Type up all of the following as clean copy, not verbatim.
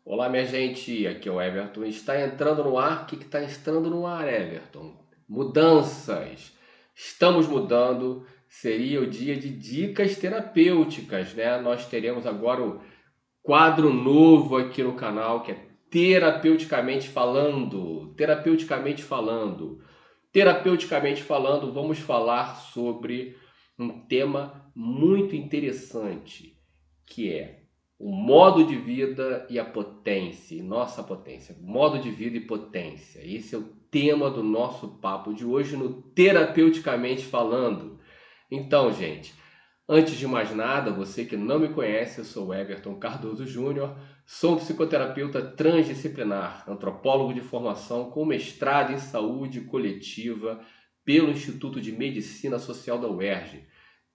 Olá, minha gente, aqui é o Everton. Está entrando no ar. O que está entrando no ar, Everton? Mudanças. Estamos mudando. Seria o dia de dicas terapêuticas, né? Nós teremos agora o quadro novo aqui no canal, que é Terapeuticamente Falando. Terapeuticamente Falando. Terapeuticamente falando, vamos falar sobre um tema muito interessante, que é o modo de vida e a potência, nossa potência, modo de vida e potência. Esse é o tema do nosso papo de hoje no Terapeuticamente Falando. Então, gente, antes de mais nada, você que não me conhece, eu sou Everton Cardoso Júnior, sou um psicoterapeuta transdisciplinar, antropólogo de formação com mestrado em saúde coletiva pelo Instituto de Medicina Social da UERJ.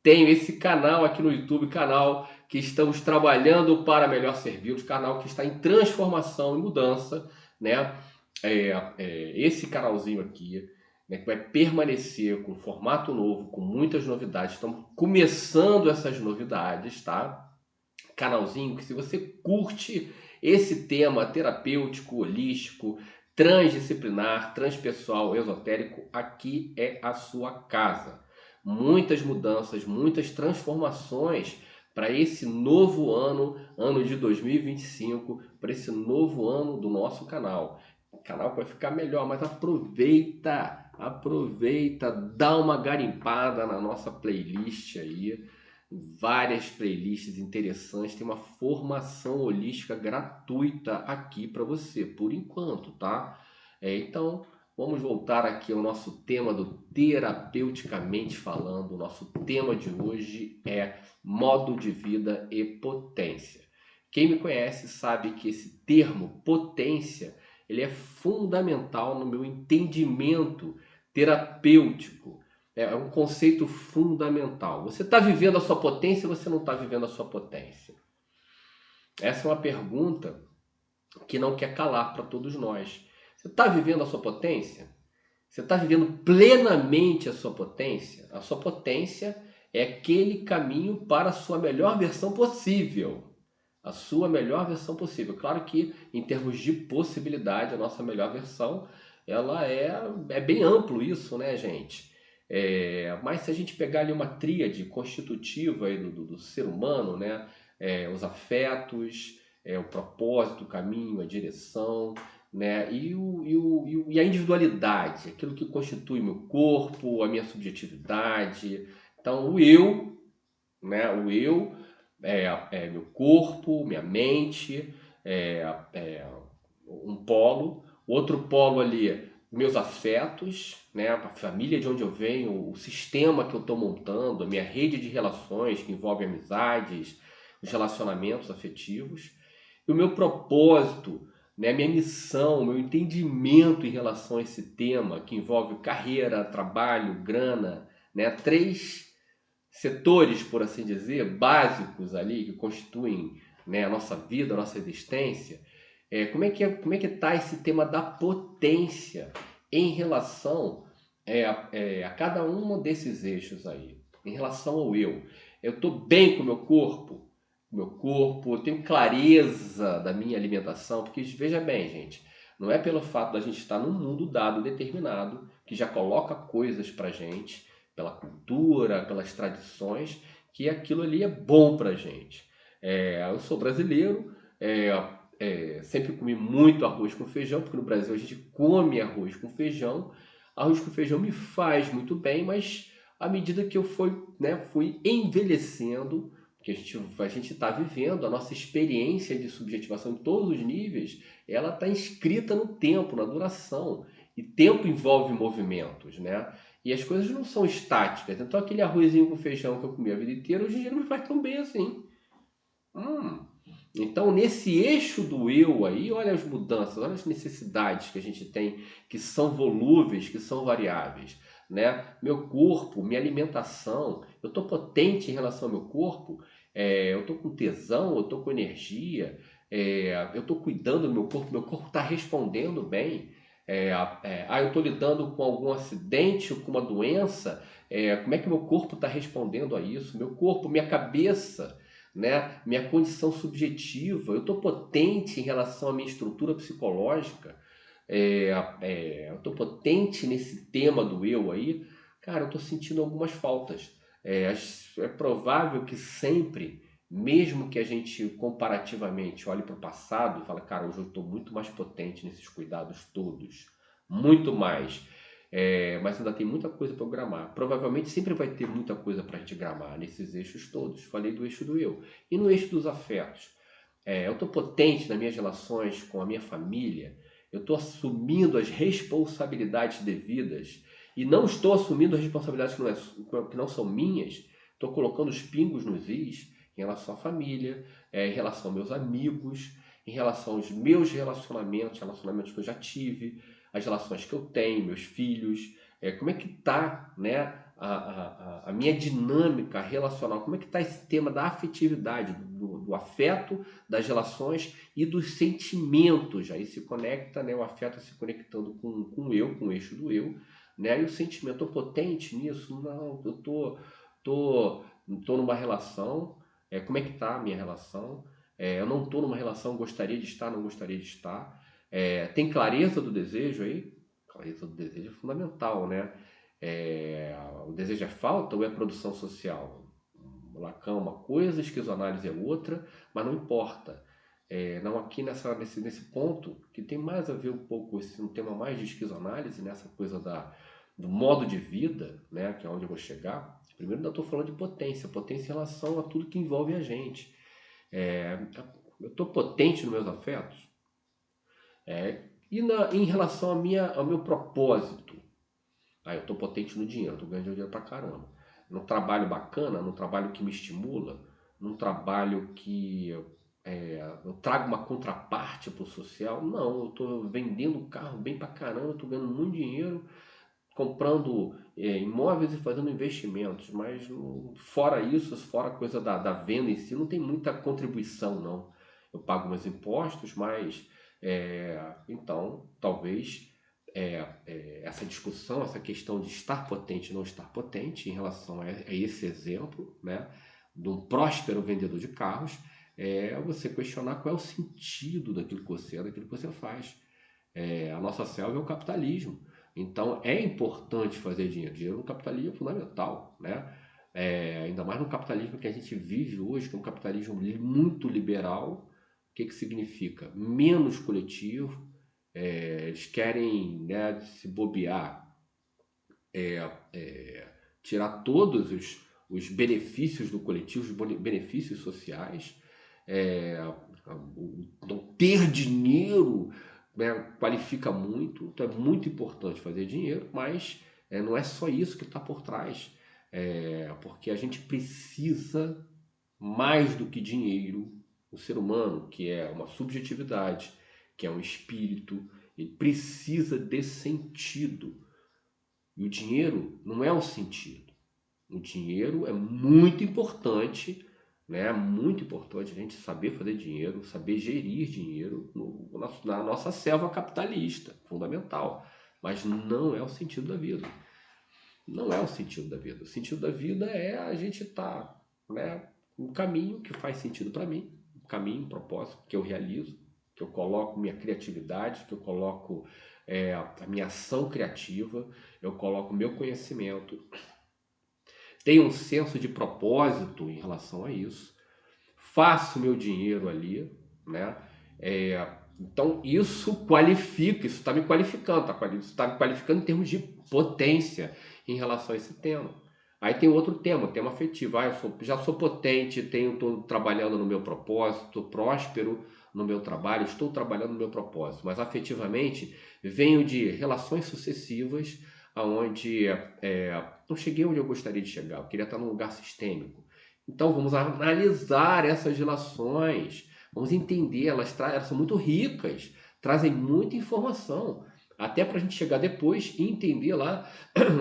Tenho esse canal aqui no YouTube, canal que estamos trabalhando para melhor servi-los, canal que está em transformação e mudança, né? Esse canalzinho aqui, né, que vai permanecer com formato novo, com muitas novidades. Estamos começando essas novidades, tá? Canalzinho que, se você curte esse tema terapêutico, holístico, transdisciplinar, transpessoal, esotérico, aqui é a sua casa. Muitas mudanças, muitas transformações para esse novo ano, ano de 2025, para esse novo ano do nosso canal. O canal vai ficar melhor, mas aproveita, dá uma garimpada na nossa playlist aí, várias playlists interessantes, tem uma formação holística gratuita aqui para você, por enquanto, tá? Então, vamos voltar aqui ao nosso tema do Terapeuticamente Falando. O nosso tema de hoje é modo de vida e potência. Quem me conhece sabe que esse termo potência, ele é fundamental no meu entendimento terapêutico. É um conceito fundamental. Você está vivendo a sua potência ou você não está vivendo a sua potência? Essa é uma pergunta que não quer calar para todos nós. Você está vivendo a sua potência? Você está vivendo plenamente a sua potência? A sua potência é aquele caminho para a sua melhor versão possível. A sua melhor versão possível. Claro que, em termos de possibilidade, a nossa melhor versão, ela é bem amplo isso, né, gente? Mas se a gente pegar ali uma tríade constitutiva aí do ser humano, né? Os afetos, o propósito, o caminho, a direção, né? E a individualidade, aquilo que constitui meu corpo, a minha subjetividade. Então, o eu, né? O eu meu corpo, minha mente, é, é, um polo, outro polo ali, meus afetos, né, a família de onde eu venho, o sistema que eu estou montando, a minha rede de relações que envolve amizades, os relacionamentos afetivos, e o meu propósito, né, a minha missão, o meu entendimento em relação a esse tema que envolve carreira, trabalho, grana, né, três setores, por assim dizer, básicos ali que constituem, né, a nossa vida, a nossa existência. Como é que está esse tema da potência em relação a cada um desses eixos aí, em relação ao eu? Eu estou bem com o meu corpo, eu tenho clareza da minha alimentação, porque veja bem, gente, não é pelo fato da gente estar num mundo dado determinado que já coloca coisas para gente, pela cultura, pelas tradições, que aquilo ali é bom para gente. Eu sou brasileiro, sempre comi muito arroz com feijão, porque no Brasil a gente come arroz com feijão. Arroz com feijão me faz muito bem, mas à medida que eu fui envelhecendo, porque a gente está vivendo, a nossa experiência de subjetivação em todos os níveis, ela está inscrita no tempo, na duração. E tempo envolve movimentos, né? E as coisas não são estáticas. Então aquele arrozinho com feijão que eu comi a vida inteira, hoje em dia não me faz tão bem assim. Hum. Então, nesse eixo do eu aí, olha as mudanças, olha as necessidades que a gente tem, que são volúveis, que são variáveis, né? Meu corpo, minha alimentação, eu estou potente em relação ao meu corpo, eu estou com tesão, eu estou com energia, eu estou cuidando do meu corpo está respondendo bem. Eu estou lidando com algum acidente ou com uma doença, como é que meu corpo está respondendo a isso? Meu corpo, minha cabeça, né? Minha condição subjetiva, eu estou potente em relação à minha estrutura psicológica, eu estou potente nesse tema do eu aí, cara, eu estou sentindo algumas faltas. É provável que sempre, mesmo que a gente comparativamente olhe para o passado e fale, cara, hoje eu estou muito mais potente nesses cuidados todos, muito mais. Mas ainda tem muita coisa para eu gramar. Provavelmente sempre vai ter muita coisa para a gente gramar nesses eixos todos. Falei do eixo do eu. E no eixo dos afetos? Eu estou potente nas minhas relações com a minha família, eu estou assumindo as responsabilidades devidas e não estou assumindo as responsabilidades que não são minhas, estou colocando os pingos nos is em relação à família, em relação aos meus amigos, em relação aos meus relacionamentos que eu já tive, as relações que eu tenho, meus filhos, como é que está, né, a minha dinâmica relacional, como é que está esse tema da afetividade, do afeto, das relações e dos sentimentos. Aí se conecta, né, o afeto se conectando com o eu, com o eixo do eu, né, e o sentimento, estou potente nisso? Não, eu tô numa relação, como é que está a minha relação? Eu não estou numa relação, gostaria de estar, não gostaria de estar. Tem clareza do desejo aí? Clareza do desejo é fundamental, né? O desejo é falta ou é produção social? Lacan é uma coisa, esquizoanálise é outra, mas não importa. Não aqui nesse ponto, que tem mais a ver um pouco, um tema mais de esquizoanálise, nessa coisa do modo de vida, né, que é onde eu vou chegar. Primeiro ainda estou falando de potência em relação a tudo que envolve a gente. Eu estou potente nos meus afetos? Em relação ao meu propósito? Eu estou potente no dinheiro, estou ganhando dinheiro pra caramba. Num trabalho bacana, num trabalho que me estimula, num trabalho que eu trago uma contraparte para o social. Não, eu estou vendendo carro bem pra caramba, estou ganhando muito dinheiro, comprando imóveis e fazendo investimentos. Mas fora isso, fora a coisa da venda em si, não tem muita contribuição, não. Eu pago meus impostos, mas então talvez essa discussão, essa questão de estar potente e não estar potente em relação a esse exemplo, né, de um próspero vendedor de carros, você questionar qual é o sentido daquilo que você é, daquilo que você faz. A nossa selva é o capitalismo. Então é importante fazer dinheiro. Dinheiro no capitalismo é fundamental, né? Ainda mais no capitalismo que a gente vive hoje, que é um capitalismo muito liberal. O que significa? Menos coletivo. Eles querem, né, se bobear, tirar todos os benefícios do coletivo, os benefícios sociais, não ter dinheiro, né, qualifica muito, então é muito importante fazer dinheiro, mas não é só isso que está por trás, porque a gente precisa mais do que dinheiro. O ser humano, que é uma subjetividade, que é um espírito, ele precisa de sentido. E o dinheiro não é o sentido. O dinheiro é muito importante, né? Muito importante a gente saber fazer dinheiro, saber gerir dinheiro na nossa selva capitalista, fundamental. Mas não é o sentido da vida. Não é o sentido da vida. O sentido da vida é a gente estar, né, um caminho que faz sentido para mim, um caminho, um propósito que eu realizo, que eu coloco minha criatividade, que eu coloco a minha ação criativa, eu coloco meu conhecimento, tenho um senso de propósito em relação a isso, faço meu dinheiro ali, né? Então isso qualifica, isso está me qualificando, isso está me qualificando em termos de potência em relação a esse tema. Aí tem outro tema, o tema afetivo. Já sou potente, estou trabalhando no meu propósito, estou próspero no meu trabalho, estou trabalhando no meu propósito. Mas afetivamente venho de relações sucessivas, onde não cheguei onde eu gostaria de chegar, eu queria estar num lugar sistêmico. Então vamos analisar essas relações, vamos entender, elas são muito ricas, trazem muita informação, até para a gente chegar depois e entender lá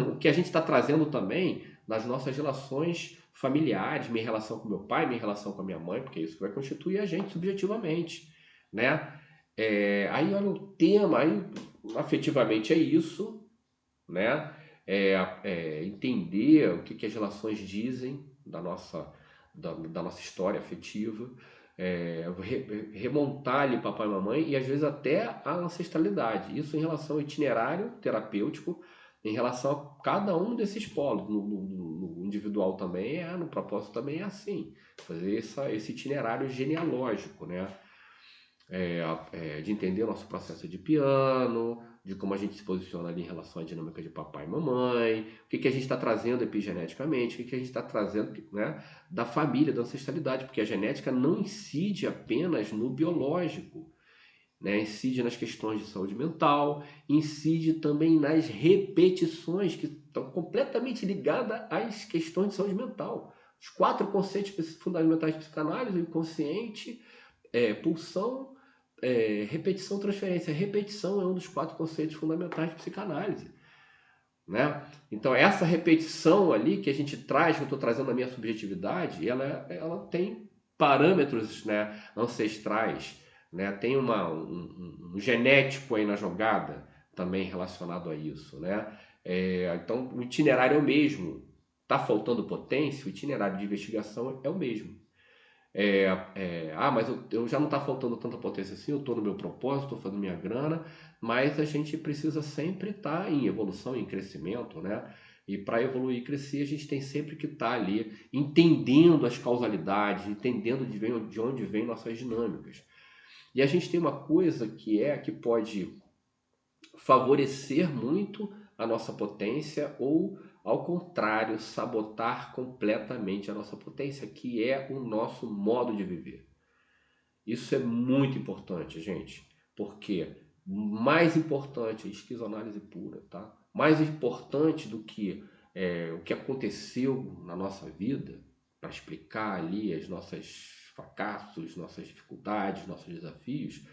o que a gente está trazendo também nas nossas relações familiares, minha relação com meu pai, minha relação com a minha mãe, porque é isso que vai constituir a gente subjetivamente, né? Aí olha o tema, aí afetivamente é isso, né? Entender o que as relações dizem da nossa história afetiva, remontar ali papai e mamãe e às vezes até a ancestralidade. Isso em relação ao itinerário terapêutico, em relação a cada um desses polos. No individual também no propósito também é assim. Fazer esse itinerário genealógico, né? De entender o nosso processo de piano, de como a gente se posiciona ali em relação à dinâmica de papai e mamãe, o que a gente está trazendo epigeneticamente, o que a gente está trazendo, né, da família, da ancestralidade, porque a genética não incide apenas no biológico, né, incide nas questões de saúde mental, incide também nas repetições que estão completamente ligadas às questões de saúde mental. Os 4 conceitos fundamentais de psicanálise: o inconsciente, pulsão, repetição, transferência. Repetição é um dos 4 conceitos fundamentais de psicanálise, né? Então essa repetição ali que a gente traz, que eu estou trazendo na minha subjetividade, ela tem parâmetros, né, ancestrais, né? Tem um genético aí na jogada também relacionado a isso, né? Então o itinerário é o mesmo. Está faltando potência, o itinerário de investigação é o mesmo. Mas eu já não está faltando tanta potência assim, eu estou no meu propósito, estou fazendo minha grana, mas a gente precisa sempre estar em evolução, em crescimento, né? E para evoluir e crescer, a gente tem sempre que estar ali entendendo as causalidades, entendendo de onde vêm nossas dinâmicas. E a gente tem uma coisa que pode favorecer muito a nossa potência ou, ao contrário, sabotar completamente a nossa potência, que é o nosso modo de viver. Isso é muito importante, gente, porque mais importante, esquizoanálise pura, tá? Mais importante do que o que aconteceu na nossa vida, para explicar ali as nossas fracassos, nossas dificuldades, nossos desafios,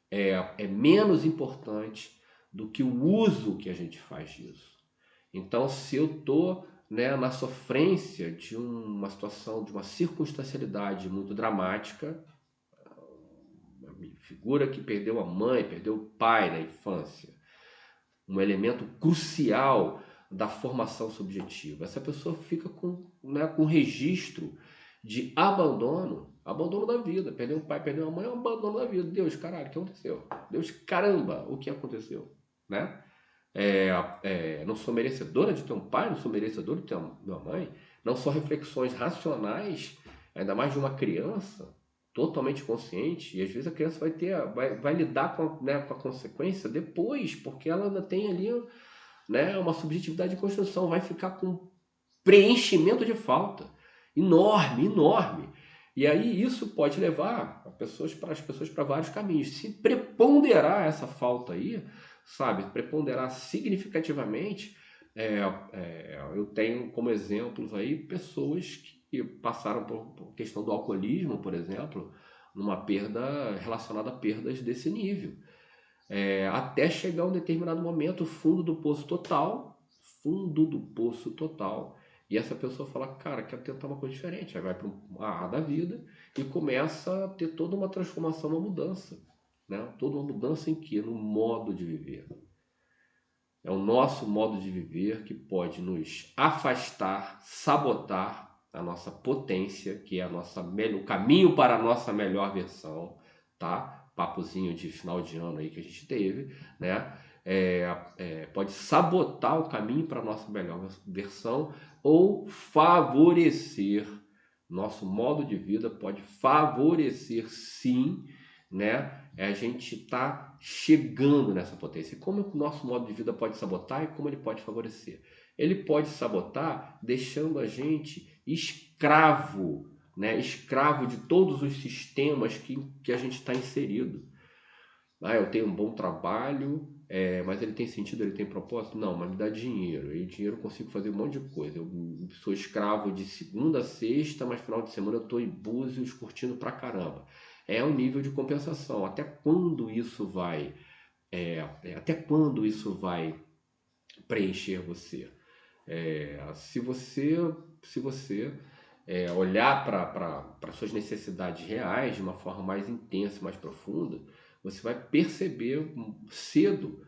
é menos importante do que o uso que a gente faz disso. Então, se eu estou, né, na sofrência de uma situação, de uma circunstancialidade muito dramática, uma figura que perdeu a mãe, perdeu o pai na infância, um elemento crucial da formação subjetiva, essa pessoa fica com registro de abandono da vida. Perdeu um pai, perdeu uma mãe, é um abandono da vida. Deus, caralho, o que aconteceu? Deus, caramba, o que aconteceu? Né? Não sou merecedora de ter um pai, não sou merecedora de ter uma mãe. Não são reflexões racionais, ainda mais de uma criança totalmente consciente. E às vezes a criança vai lidar com a consequência depois, porque ela ainda tem ali, né, uma subjetividade de construção, vai ficar com preenchimento de falta enorme, enorme. E aí isso pode levar as pessoas para vários caminhos. Se preponderar essa falta aí, sabe, preponderar significativamente, eu tenho como exemplos aí pessoas que passaram por questão do alcoolismo, por exemplo, numa perda relacionada a perdas desse nível. Até chegar a um determinado momento, fundo do poço total, e essa pessoa fala, cara, quero tentar uma coisa diferente. Aí vai para a da vida e começa a ter toda uma transformação, uma mudança, né? Toda uma mudança em quê? No modo de viver. É o nosso modo de viver que pode nos afastar, sabotar a nossa potência, que é o caminho para a nossa melhor versão, tá? Papozinho de final de ano aí que a gente teve, né? Pode sabotar o caminho para a nossa melhor versão ou favorecer. Nosso modo de vida pode favorecer, sim, né? A gente está chegando nessa potência. E como o nosso modo de vida pode sabotar e como ele pode favorecer? Ele pode sabotar deixando a gente escravo, né? Escravo de todos os sistemas que a gente está inserido. Eu tenho um bom trabalho, mas ele tem sentido, ele tem propósito? Não, mas me dá dinheiro. E dinheiro eu consigo fazer um monte de coisa. Eu sou escravo de segunda a sexta, mas final de semana eu estou em Búzios curtindo pra caramba. É um nível de compensação. Até quando isso vai preencher você? Se você olhar para suas necessidades reais de uma forma mais intensa, mais profunda, você vai perceber cedo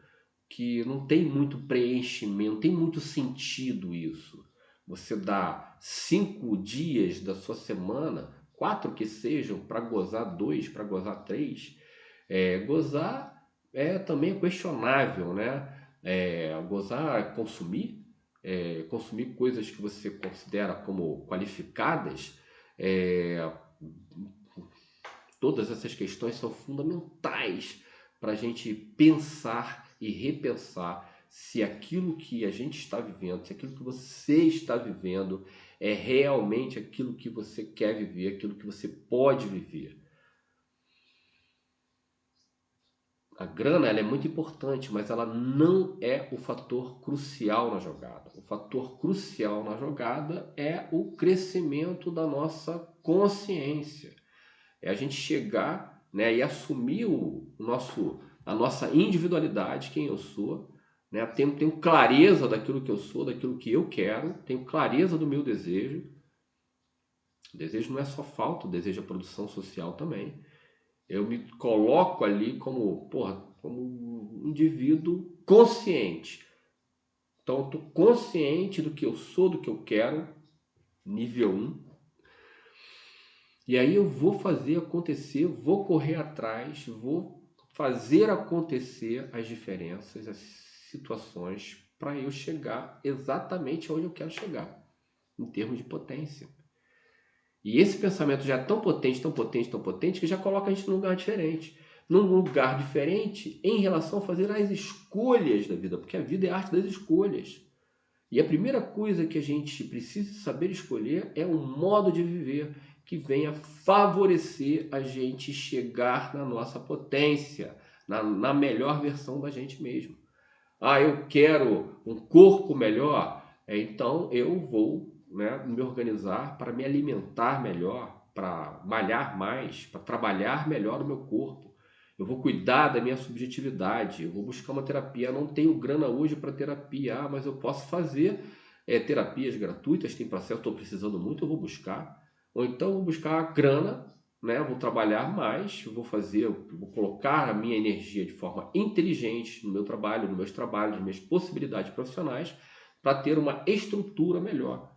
que não tem muito preenchimento, não tem muito sentido isso. Você dá 5 dias da sua semana, 4 que sejam, para gozar, 2 para gozar, 3. Gozar também é questionável, né? Gozar é consumir, consumir coisas que você considera como qualificadas. É, Todas essas questões são fundamentais para a gente pensar e repensar se aquilo que a gente está vivendo, se aquilo que você está vivendo é realmente aquilo que você quer viver, aquilo que você pode viver. A grana, ela é muito importante, mas ela não é o fator crucial na jogada. O fator crucial na jogada é o crescimento da nossa consciência. É a gente chegar, né, e assumir a nossa individualidade, quem eu sou, né? Tenho clareza daquilo que eu sou, daquilo que eu quero, tenho clareza do meu desejo. O desejo não é só falta, o desejo é produção social também. Eu me coloco ali como um indivíduo consciente. Então, eu estou consciente do que eu sou, do que eu quero, nível 1. E aí eu vou fazer acontecer, vou correr atrás, vou fazer acontecer as diferenças, as situações, para eu chegar exatamente onde eu quero chegar, em termos de potência. E esse pensamento já é tão potente, tão potente, tão potente, que já coloca a gente num lugar diferente. Num lugar diferente em relação a fazer as escolhas da vida, porque a vida é a arte das escolhas. E a primeira coisa que a gente precisa saber escolher é um modo de viver que venha favorecer a gente chegar na nossa potência, na melhor versão da gente mesmo. Ah, eu quero um corpo melhor, então eu vou, né, me organizar para me alimentar melhor, para malhar mais, para trabalhar melhor o meu corpo. Eu vou cuidar da minha subjetividade, eu vou buscar uma terapia. Eu não tenho grana hoje para terapia, mas eu posso fazer terapias gratuitas, tem processo, estou precisando muito, eu vou buscar. Ou então eu vou buscar grana, né? Vou trabalhar mais, vou colocar a minha energia de forma inteligente no meu trabalho, nos meus trabalhos, nas minhas possibilidades profissionais, para ter uma estrutura melhor.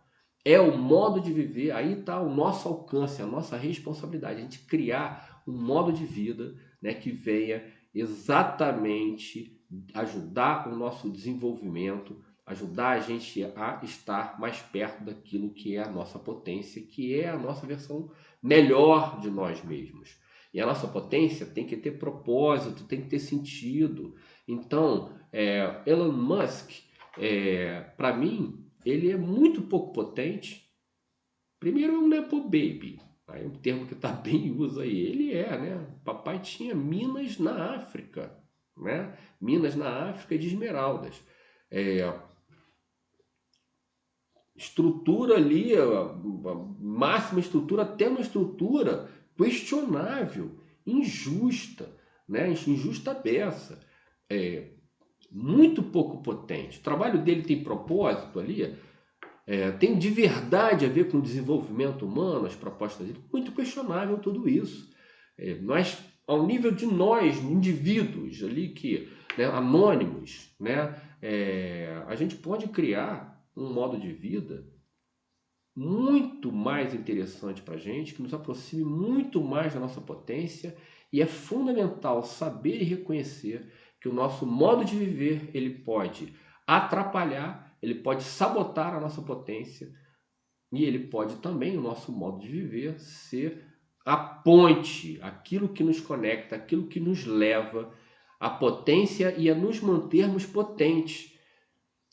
É o modo de viver, aí está o nosso alcance, a nossa responsabilidade, a gente criar um modo de vida, né, que venha exatamente ajudar o nosso desenvolvimento, ajudar a gente a estar mais perto daquilo que é a nossa potência, que é a nossa versão melhor de nós mesmos. E a nossa potência tem que ter propósito, tem que ter sentido. Então, Elon Musk, para mim, ele é muito pouco potente. Primeiro, é um Nepo Baby. Aí é um termo que está bem em uso aí. Ele né? Papai tinha minas na África, né? Minas na África de esmeraldas. Estrutura ali, a máxima estrutura, até uma estrutura questionável, injusta, né? Injusta beça. Muito pouco potente. O trabalho dele tem propósito ali, tem de verdade a ver com o desenvolvimento humano, as propostas dele. Muito questionável tudo isso. Nós, ao nível de nós, indivíduos ali né, anônimos, né, a gente pode criar um modo de vida muito mais interessante para a gente, que nos aproxime muito mais da nossa potência, e é fundamental saber e reconhecer que o nosso modo de viver ele pode atrapalhar, ele pode sabotar a nossa potência, e ele pode também, o nosso modo de viver, ser a ponte, aquilo que nos conecta, aquilo que nos leva à potência e a nos mantermos potentes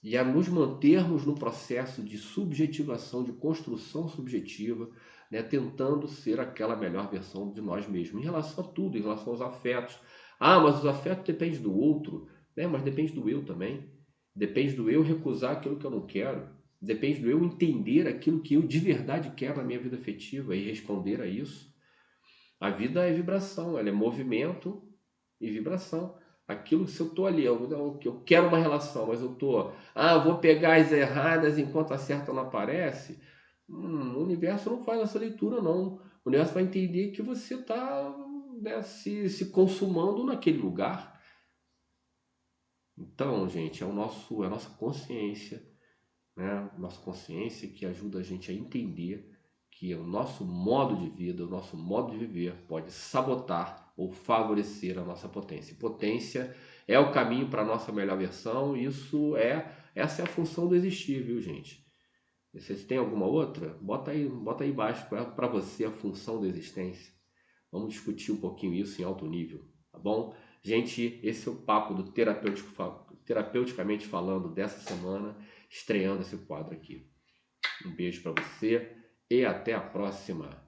e a nos mantermos no processo de subjetivação, de construção subjetiva, né, tentando ser aquela melhor versão de nós mesmos, em relação a tudo, em relação aos afetos. Ah, mas os afetos dependem do outro, né? Mas depende do eu também. Depende do eu recusar aquilo que eu não quero. Depende do eu entender aquilo que eu de verdade quero na minha vida afetiva e responder a isso. A vida é vibração, ela é movimento e vibração. Aquilo, se eu estou ali, eu quero uma relação, mas eu estou, vou pegar as erradas enquanto a certa não aparece. O universo não faz essa leitura, não. O universo vai entender que você está, né, se consumando naquele lugar. Então, gente, é a nossa consciência né, nossa consciência, que ajuda a gente a entender que o nosso modo de vida, o nosso modo de viver pode sabotar ou favorecer a nossa potência. Potência é o caminho para a nossa melhor versão, essa é a função do existir, viu, gente? Vocês têm alguma outra? Bota aí embaixo para você a função da existência. Vamos discutir um pouquinho isso em alto nível, tá bom? Gente, esse é o papo do terapeuticamente falando dessa semana, estreando esse quadro aqui. Um beijo para você e até a próxima.